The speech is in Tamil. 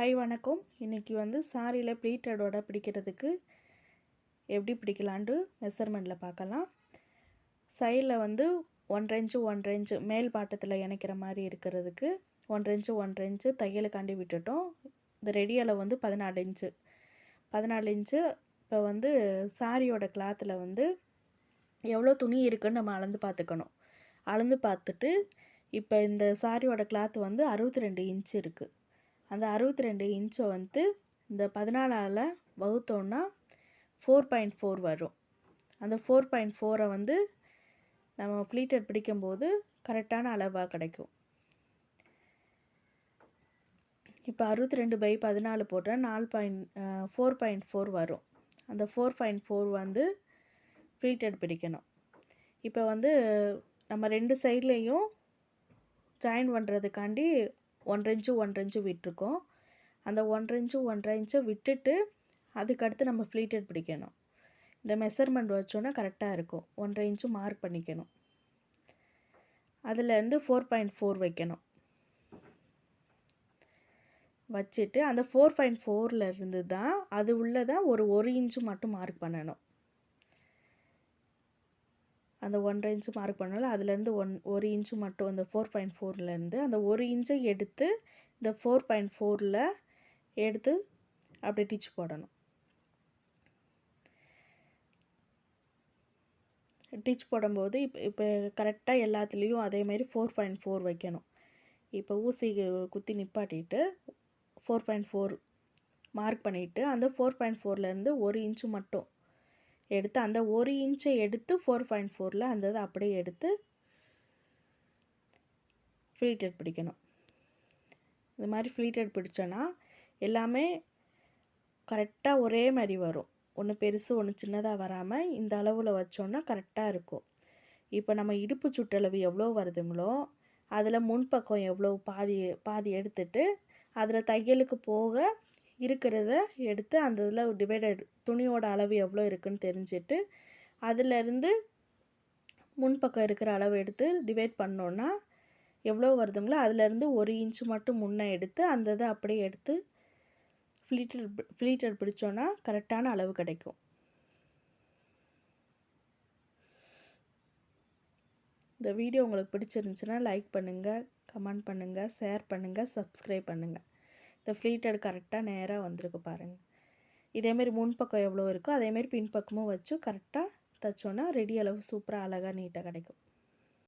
ஹாய் வணக்கம். இன்றைக்கி வந்து சாரியில் ப்ளீட்டடோட பிடிக்கிறதுக்கு எப்படி பிடிக்கலான்ட்டு மெஷர்மெண்ட்டில் பார்க்கலாம். சைடில் வந்து 1 இன்ச்சு 1 இன்ச்சு மேல் பாட்டத்தில் இணைக்கிற மாதிரி இருக்கிறதுக்கு 1 இன்ச்சு 1 இன்ச்சு தையலுக்காண்டி விட்டுட்டோம். இந்த ரெடி அளவு வந்து 14 இன்ச்சு 14 இன்ச்சு. இப்போ வந்து சாரியோட கிளாத்தில் வந்து எவ்வளோ துணி இருக்குதுன்னு நம்ம அளந்து பார்த்துக்கணும். அளந்து பார்த்துட்டு இப்போ இந்த சாரியோட கிளாத் வந்து 62 இன்ச்சு இருக்குது. அந்த 62 இன்ச்சை வந்து இந்த 14ஆல் வகுத்தோன்னா 4.4 வரும். அந்த 4.4 வந்து நம்ம ப்ளீட்டட் பிடிக்கும்போது கரெக்டான அளவாக கிடைக்கும். இப்போ 62/14 போட்டால் 4.4 வரும். அந்த 4.4 வந்து ப்ளீட்டட் பிடிக்கணும். இப்போ வந்து நம்ம 2 சைட்லேயும் ஜாயின் பண்ணுறதுக்காண்டி 1 இன்ச்சு 1 இன்ச்சு விட்டுருக்கோம். அந்த 1 இன்ச்சு 1 இன்ச்சை விட்டுட்டு அதுக்கடுத்து நம்ம ப்ளீட்டட் பிடிக்கணும். இந்த மெஷர்மெண்ட் வச்சோன்னா கரெக்டாக இருக்கும். 1 இன்ச்சு மார்க் பண்ணிக்கணும். அதுலேருந்து 4.4 வைக்கணும். வச்சுட்டு அந்த 4.4 தான் அது உள்ளே தான் ஒரு இன்ச்சு மட்டும் மார்க் பண்ணணும். அந்த 1 இன்ச்சு மார்க் பண்ணாலும் அதுலேருந்து 1 இன்ச்சு மட்டும் அந்த 4.4 அந்த 1 இன்ச்சை எடுத்து இந்த 4.4 எடுத்து அப்படி டிச் போடணும். டிச் போடும்போது இப்போ கரெக்டாக எல்லாத்துலேயும் அதேமாரி 4.4 வைக்கணும். இப்போ ஊசி குத்தி நிப்பாட்டிட்டு 4.4 மார்க் பண்ணிவிட்டு அந்த 4.4 1 இன்ச்சு மட்டும் எடுத்து அந்த 1 இன்ச்சை எடுத்து 4.4 அந்த இதை அப்படியே எடுத்து ப்ளீட்டட் பிடிக்கணும். இது மாதிரி ப்ளீட்டட் பிடிச்சோன்னா எல்லாமே கரெக்டாக ஒரே மாதிரி வரும். ஒன்று பெருசு ஒன்று சின்னதாக வராமல் இந்த அளவில் வச்சோன்னா கரெக்டாக இருக்கும். இப்போ நம்ம இடுப்பு சுற்றளவு எவ்வளோ வருதுங்களோ அதில் முன்பக்கம் எவ்வளோ பாதி எடுத்துட்டு அதில் தையலுக்கு போக இருக்கிறத எடுத்து அந்த இதில் டிவைடட் துணியோட அளவு எவ்வளோ இருக்குதுன்னு தெரிஞ்சுட்டு அதிலேருந்து முன்பக்கம் இருக்கிற அளவு எடுத்து டிவைட் பண்ணோன்னா எவ்வளோ வருதுங்களோ அதிலேருந்து 1 இன்ச்சு மட்டும் முன்னே எடுத்து அந்த இதை அப்படியே எடுத்து ப்ளீட்டட் பிடிச்சோன்னா கரெக்டான அளவு கிடைக்கும். இந்த வீடியோ உங்களுக்கு பிடிச்சிருந்துச்சுன்னா லைக் பண்ணுங்கள், கமெண்ட் பண்ணுங்கள், ஷேர் பண்ணுங்கள், சப்ஸ்கிரைப் பண்ணுங்கள். இந்த ப்ளீட்டட் கரெக்டாக நேராக வந்திருக்கு பாருங்கள். இதேமாரி முன்பக்கம் எவ்வளோ இருக்கோ அதேமாரி பின்பக்கமும் வச்சு கரெக்டாக தைச்சோன்னா ரெடி அளவு சூப்பராக அழகாக நீட்டாக கிடைக்கும்.